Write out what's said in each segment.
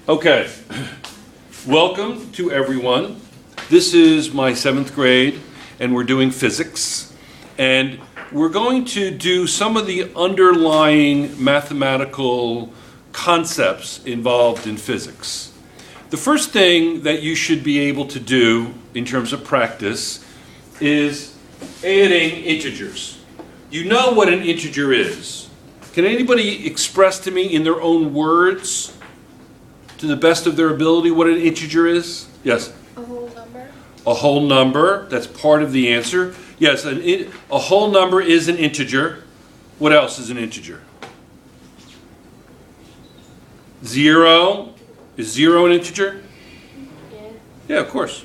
Okay, welcome to everyone. This is my 7th grade, and we're doing physics. And we're going to do some of the underlying mathematical concepts involved in physics. The first thing that you should be able to do in terms of practice is adding integers. You know what an integer is. Can anybody express to me in their own words, to the best of their ability, what an integer is? Yes? A whole number. A whole number, that's part of the answer. Yes, a whole number is an integer. What else is an integer? 0. Is 0 an integer? Yeah. Yeah, of course.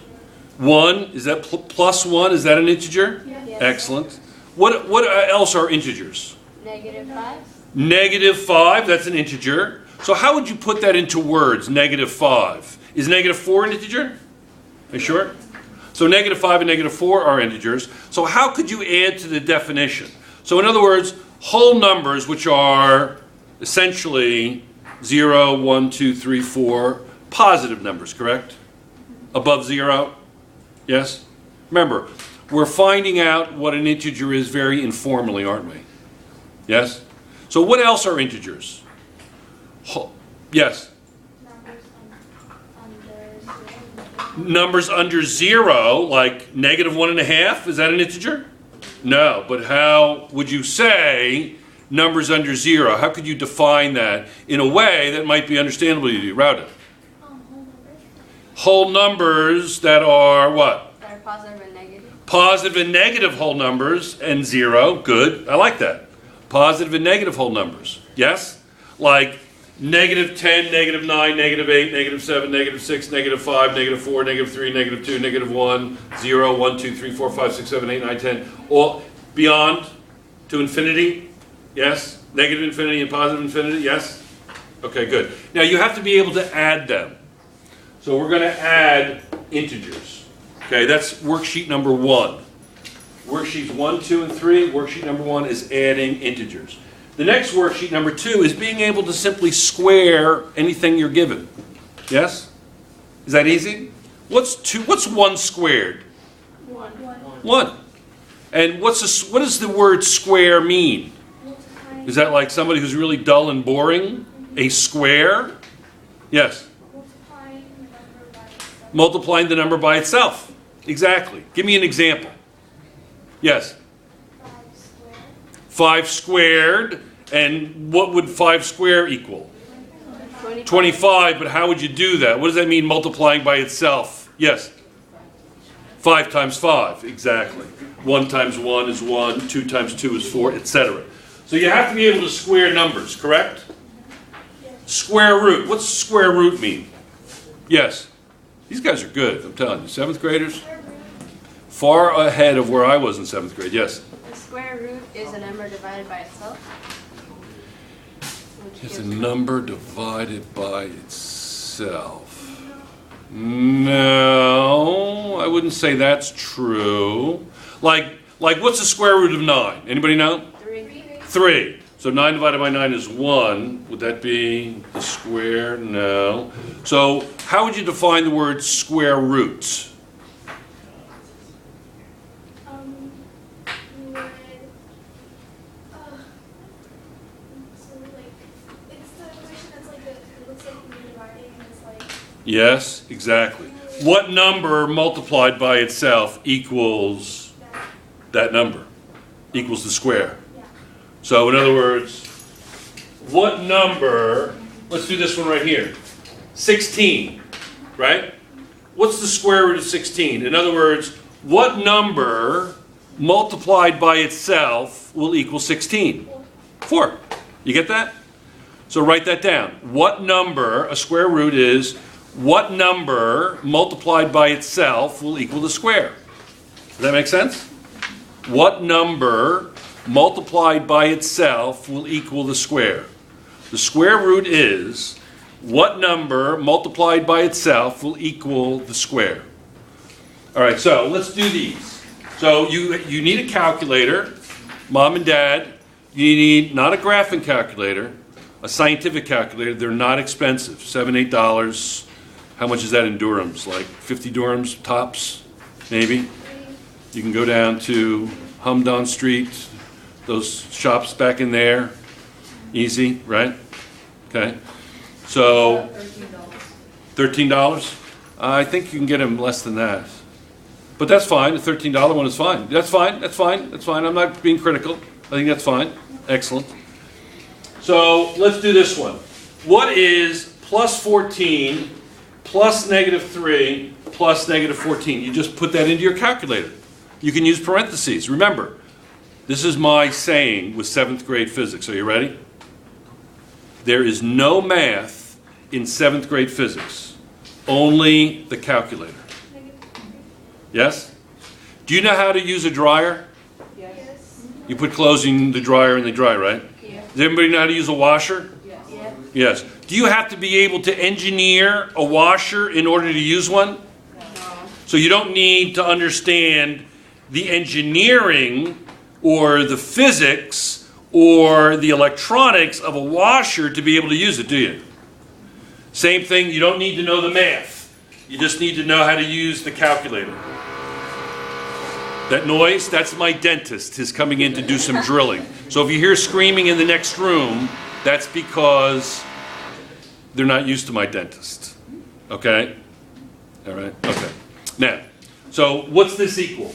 1, is that plus 1, is that an integer? Yeah. Yes. Excellent. What else are integers? -5. -5, that's an integer. So how would you put that into words, -5? Is -4 an integer? Are you sure? So -5 and -4 are integers. So how could you add to the definition? So in other words, whole numbers, which are essentially 0, 1, 2, 3, 4, positive numbers, correct? Above 0? Yes? Remember, we're finding out what an integer is very informally, aren't we? Yes? So what else are integers? Yes? Numbers under 0, like -1.5, is that an integer? No, but how would you say numbers under 0? How could you define that in a way that might be understandable to you? Rauda? Whole numbers that are what? That are positive and negative. Positive and negative whole numbers and 0. Good. I like that. Positive and negative whole numbers. Yes? Like -10, -9, -8, -7, -6, -5, -4, -3, -2, -1, 0, 1, 2, 3, 4, 5, 6, 7, 8, 9, 10. All beyond to infinity? Yes? Negative infinity and positive infinity? Yes? Okay, good. Now you have to be able to add them. So we're going to add integers. Okay, that's worksheet number 1. Worksheets 1, 2, and 3. Worksheet number 1 is adding integers. The next worksheet, number 2, is being able to simply square anything you're given. Yes? Is that easy? What's 1 squared? 1. 1. And what does the word square mean? Is that like somebody who's really dull and boring? A square? Yes? Multiplying the number by itself. Exactly. Give me an example. Yes? 5 squared, and what would 5 squared equal? 25, but how would you do that? What does that mean, multiplying by itself? Yes? 5 times 5, exactly. 1 times 1 is 1, 2 times 2 is 4, etc. So you have to be able to square numbers, correct? Square root. What's square root mean? Yes? These guys are good, I'm telling you. 7th graders? Far ahead of where I was in 7th grade, yes? The square root is a number divided by itself. It's a number divided by itself. No, I wouldn't say that's true. Like what's the square root of 9? Anybody know? 3. 3. So 9 divided by 9 is 1. Would that be the square? No. So how would you define the word square root? Yes, exactly. What number multiplied by itself equals that number? Equals the square. So in other words, what number, let's do this one right here, 16, right? What's the square root of 16? In other words, what number multiplied by itself will equal 16? 4. You get that? So write that down. What number, a square root is, what number multiplied by itself will equal the square? Does that make sense? What number multiplied by itself will equal the square? The square root is what number multiplied by itself will equal the square. All right, so let's do these. So you need a calculator. Mom and Dad, you need not a graphing calculator. a scientific calculator. They're not expensive, $7, $8. How much is that in dirhams? Like 50 dirhams tops, maybe? You can go down to Hamdan Street, those shops back in there. Easy, right? Okay. So, $13? I think you can get them less than that. But that's fine. The $13 one is fine. That's fine. That's fine. That's fine. I'm not being critical. I think that's fine. Excellent. So let's do this one. What is plus 14 plus negative 3 plus negative 14? You just put that into your calculator. You can use parentheses. Remember, this is my saying with 7th grade physics. Are you ready? There is no math in 7th grade physics. Only the calculator. Yes? Do you know how to use a dryer? Yes. You put clothes in the dryer and they dry, right? Yeah. Does everybody know how to use a washer? Yeah. Yes. Do you have to be able to engineer a washer in order to use one? No. So you don't need to understand the engineering or the physics or the electronics of a washer to be able to use it, do you? Same thing, you don't need to know the math. You just need to know how to use the calculator. That noise, that's my dentist, is coming in to do some drilling. So if you hear screaming in the next room, that's because they're not used to my dentist. Okay? All right? Okay. Now, so what's this equal?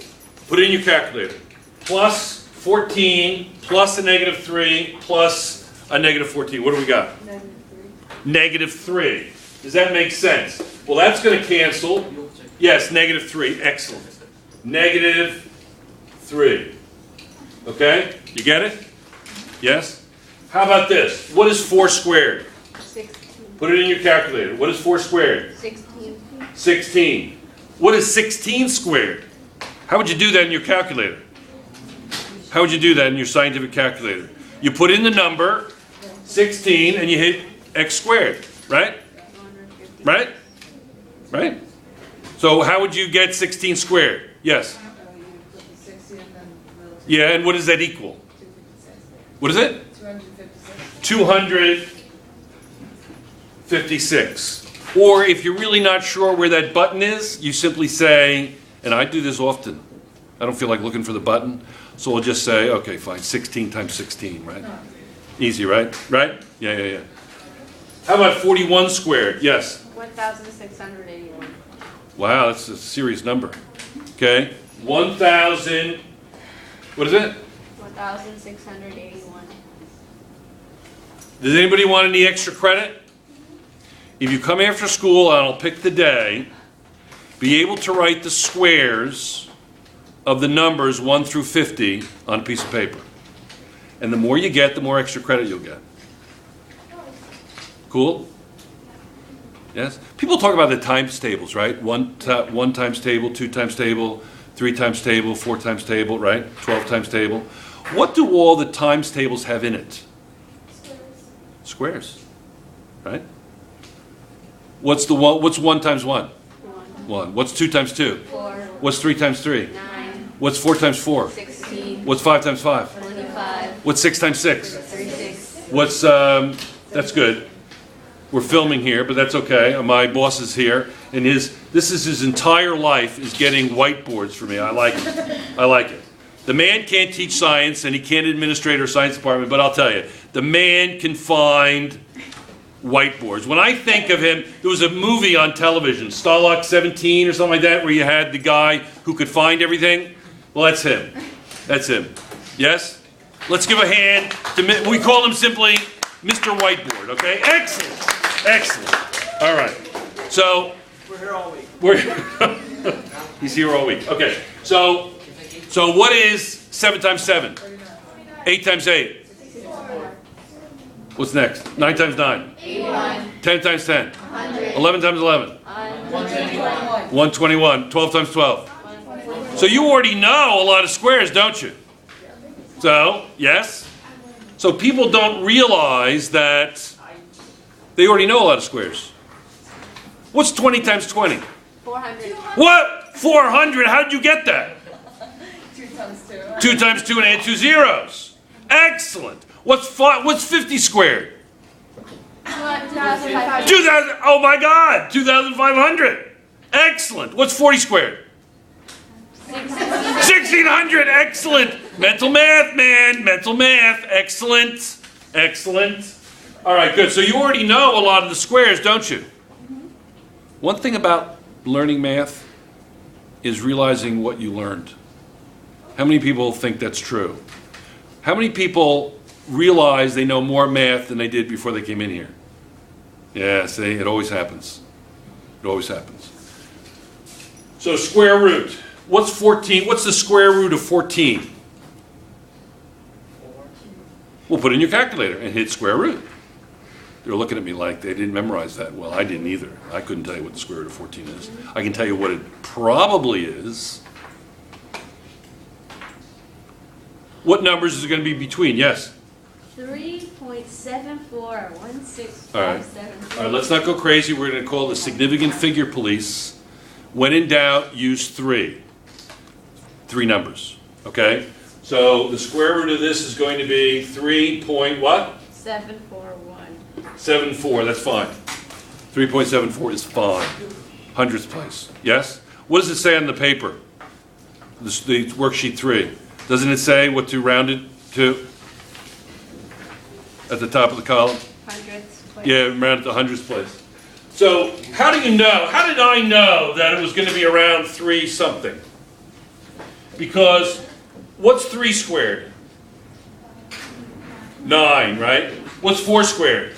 Put it in your calculator. Plus 14 plus a negative 3 plus a negative 14. What do we got? Negative 3. Does that make sense? Well, that's going to cancel. Yes, negative 3. Excellent. Negative 3. Okay? You get it? Yes? How about this? What is 4 squared? 16. Put it in your calculator. What is 4 squared? 16. 16. What is 16 squared? How would you do that in your calculator? How would you do that in your scientific calculator? You put in the number 16 and you hit x squared, right? 150. Right? Right? So how would you get 16 squared? Yes. Yeah, and what does that equal? What is it? 256. Or if you're really not sure where that button is, you simply say, and I do this often, I don't feel like looking for the button, so we'll just say, okay, fine, 16 times 16, right? Easy, right? Right? Yeah. How about 41 squared? Yes. 1,681. Wow, that's a serious number. Okay. 1,000, what is it? 1,681. Does anybody want any extra credit? If you come after school, and I'll pick the day, be able to write the squares of the numbers 1 through 50 on a piece of paper. And the more you get, the more extra credit you'll get. Cool? Yes? People talk about the times tables, right? One times table, 2 times table, 3 times table, 4 times table, right? 12 times table. What do all the times tables have in it? Squares. Right? What's 1 times 1? 1. What's 2 times 2? 4. What's 3 times 3? 9. What's 4 times 4? 16. What's 5 times 5? 25. What's 6 times 6? 36. What's, that's good. We're filming here, but that's okay. My boss is here, and this is his entire life is getting whiteboards for me. I like it. I like it. The man can't teach science, and he can't administrate our science department, but I'll tell you, the man can find whiteboards. When I think of him, there was a movie on television, Stalag 17 or something like that, where you had the guy who could find everything. Well, that's him. That's him. Yes? Let's give a hand to, we call him simply Mr. Whiteboard, okay? Excellent. Excellent. All right. So, We're here all week. he's here all week. Okay. So what is 7 times 7? 8 times 8. What's next? 9 times 9. 81. 10 times 10. 100. 11 times 11. 121. 121. 12 times 12. So you already know a lot of squares, don't you? So, yes? So people don't realize that they already know a lot of squares. What's 20 times 20? 400. What? 400? How did you get that? 2 times 2. 2 times 2 and add 2 zeros. Excellent. What's 50 squared? 2,500. 2,000, oh my God, 2,500. Excellent. What's 40 squared? 1,600, excellent. Mental math, man, mental math, excellent, excellent. All right, good. So you already know a lot of the squares, don't you? One thing about learning math is realizing what you learned. How many people think that's true? How many people realize they know more math than they did before they came in here? Yeah, see, it always happens. It always happens. So square root. What's 14? What's the square root of 14? We'll put it in your calculator and hit square root. They're looking at me like they didn't memorize that. Well, I didn't either. I couldn't tell you what the square root of 14 is. I can tell you what it probably is. What numbers is it going to be between? Yes? 3.741657. All right. All right, let's not go crazy. We're going to call the significant figure police. When in doubt, use 3. 3 numbers, okay? So the square root of this is going to be 3 point what? 741. 74, that's fine. 3.74 is fine. Hundredths place, yes? What does it say on the paper? The worksheet 3. Doesn't it say what to round it to? At the top of the column? Hundredths. Yeah, round it to hundredths place. So how do you know? How did I know that it was going to be around 3 something? Because what's 3 squared? 9, right? What's 4 squared?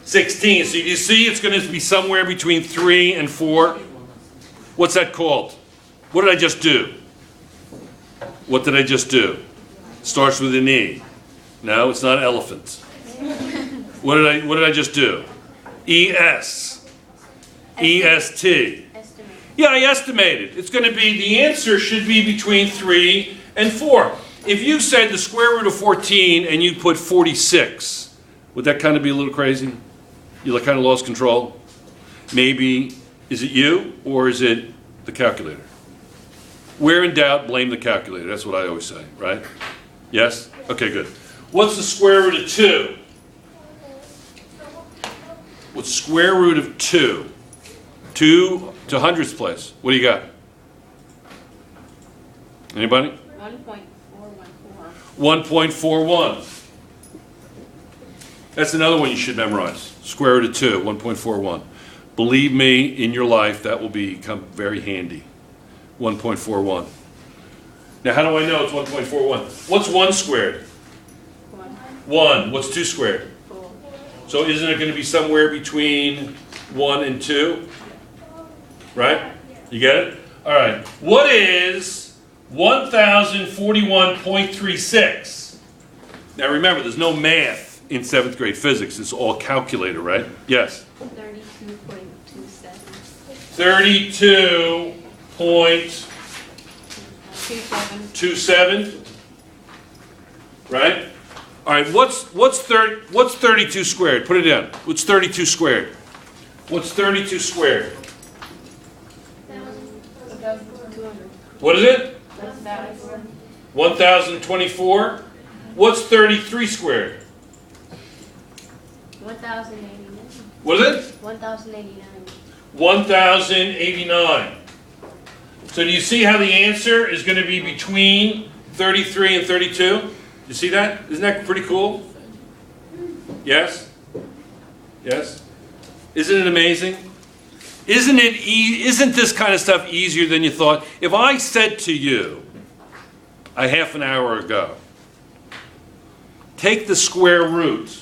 16. So you see it's going to be somewhere between 3 and 4. What's that called? What did I just do? What did I just do? Starts with an E. No, it's not elephant. What did I just do? ES. EST. Estimate. Yeah, I estimated. It's going to be, the answer should be between 3 and 4. If you said the square root of 14 and you put 46, would that kind of be a little crazy? You kind of lost control? Maybe, is it you or is it the calculator? Where in doubt, blame the calculator. That's what I always say, right? Yes? Okay, good. What's the square root of 2? What's square root of 2? 2 to hundredths place. What do you got? Anybody? 1.414. 1.41. That's another one you should memorize. Square root of 2, 1.41. Believe me, in your life, that will become very handy. 1.41. Now, how do I know it's 1.41? What's 1 squared? 1. What's 2 squared? 4. So isn't it going to be somewhere between 1 and 2? Right? You get it? All right. What is 1,041.36? Now remember, there's no math in 7th grade physics. It's all calculator, right? Yes? 32.27. 32.27. Right? All right, what's 32 squared? Put it down. What's 32 squared? What's 32 squared? 200. What is it? 1,000. 1,024. What's 33 squared? 1,089. What is it? 1,089. 1,089. So do you see how the answer is going to be between 33 and 32? You see that? Isn't that pretty cool? Yes? Yes? Isn't it amazing? Isn't this kind of stuff easier than you thought? If I said to you a half an hour ago, take the square root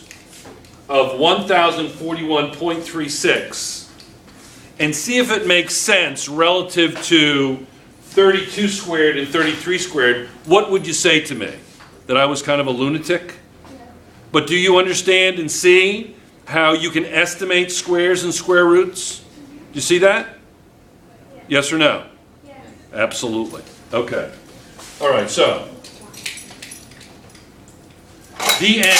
of 1,041.36 and see if it makes sense relative to 32 squared and 33 squared, what would you say to me? That I was kind of a lunatic? But do you understand and see how you can estimate squares and square roots? Do you see that? Yes or no? Yes. Absolutely. Okay. All right, so the end.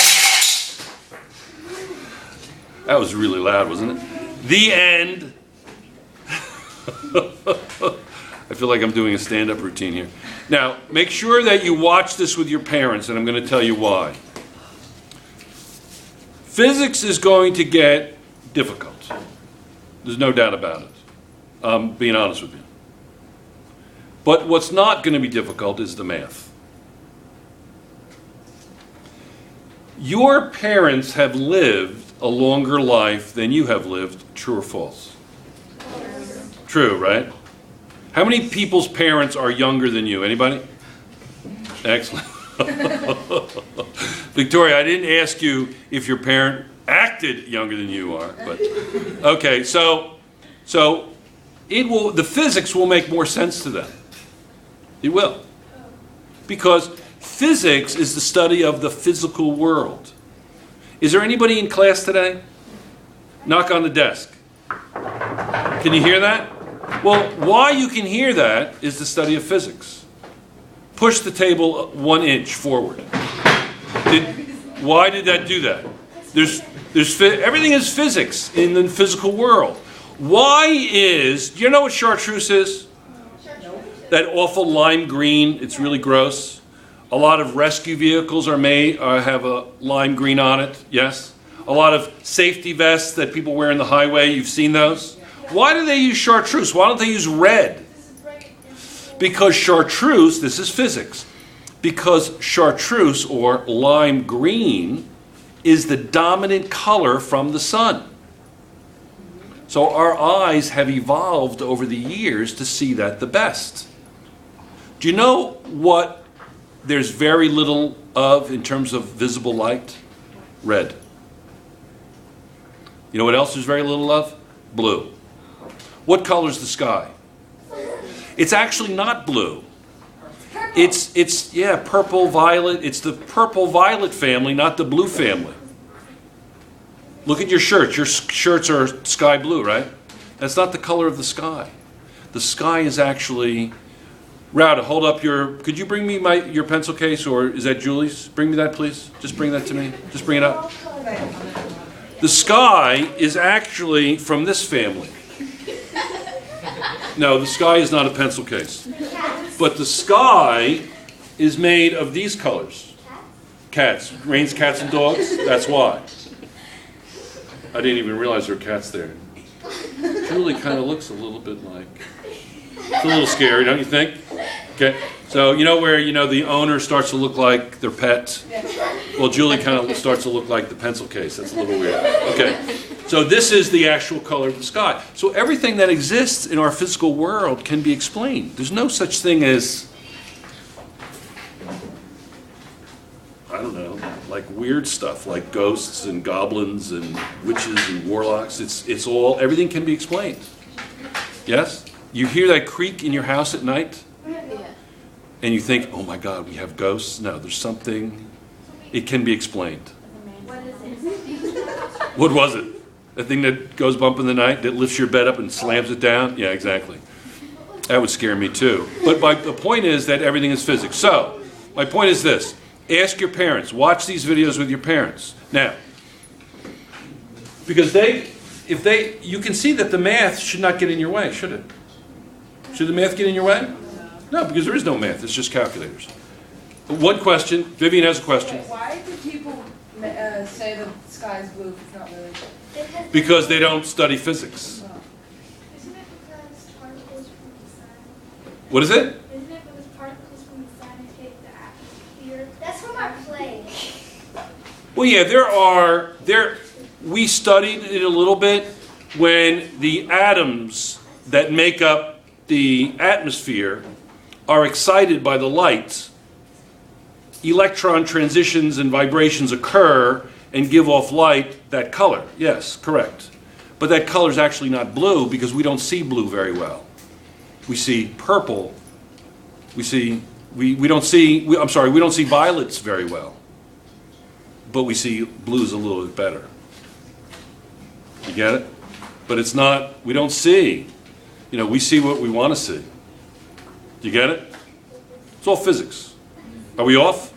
That was really loud, wasn't it? The end. I feel like I'm doing a stand-up routine here. Now, make sure that you watch this with your parents, and I'm going to tell you why. Physics is going to get difficult. There's no doubt about it. I'm being honest with you. But what's not going to be difficult is the math. Your parents have lived a longer life than you have lived, true or false? True, right? How many people's parents are younger than you? Anybody? Excellent. Victoria, I didn't ask you if your parent acted younger than you are, but okay, so the physics will make more sense to them. It will. Because physics is the study of the physical world. Is there anybody in class today? Knock on the desk. Can you hear that? Well, why you can hear that is the study of physics. Push the table 1 inch forward. Why did that do that? Everything is physics in the physical world. Why do you know what chartreuse is? That awful lime green, it's really gross. A lot of rescue vehicles have a lime green on it, yes? A lot of safety vests that people wear in the highway, you've seen those? Why do they use chartreuse? Why don't they use red? Because chartreuse, this is physics, because chartreuse or lime green is the dominant color from the sun. So our eyes have evolved over the years to see that the best. Do you know what there's very little of in terms of visible light? Red. You know what else there's very little of? Blue. What color is the sky? It's actually not blue. It's purple, violet. It's the purple violet family, not the blue family. Look at your shirts. Your shirts are sky blue, right? That's not the color of the sky. The sky is actually... Rauda, hold up could you bring me your pencil case, or is that Julie's? Bring me that, please. Just bring that to me. Just bring it up. The sky is actually from this family. No, the sky is not a pencil case. But the sky is made of these colors. Cats. Rains, cats, and dogs. That's why. I didn't even realize there were cats there. Julie kind of looks a little bit like... It's a little scary, don't you think? Okay. So you know where the owner starts to look like their pet? Well, Julie kind of starts to look like the pencil case. That's a little weird. Okay. So this is the actual color of the sky. So everything that exists in our physical world can be explained. There's no such thing as, I don't know, like weird stuff, like ghosts and goblins and witches and warlocks. Everything can be explained. Yes? You hear that creak in your house at night? Yeah. And you think, oh my God, we have ghosts? No, there's something. It can be explained. What was it? The thing that goes bump in the night, that lifts your bed up and slams it down? Yeah, exactly. That would scare me too. But the point is that everything is physics. So, my point is this. Ask your parents. Watch these videos with your parents. Now, because you can see that the math should not get in your way, should it? Should the math get in your way? No, because there is no math. It's just calculators. One question. Vivian has a question. Why do people say the sky's blue if it's not really? Because they don't study physics. Isn't it because particles from the sun? What is it? Isn't it because particles from the sun hit the atmosphere? That's from our play. Well, yeah, we studied it a little bit when the atoms that make up the atmosphere are excited by the light. Electron transitions and vibrations occur and give off light that color. Yes, correct. But that color is actually not blue because we don't see blue very well. We see purple. We don't see violets very well. But we see blues a little bit better. You get it? But it's not, we don't see. We see what we want to see. You get it? It's all physics. Are we off?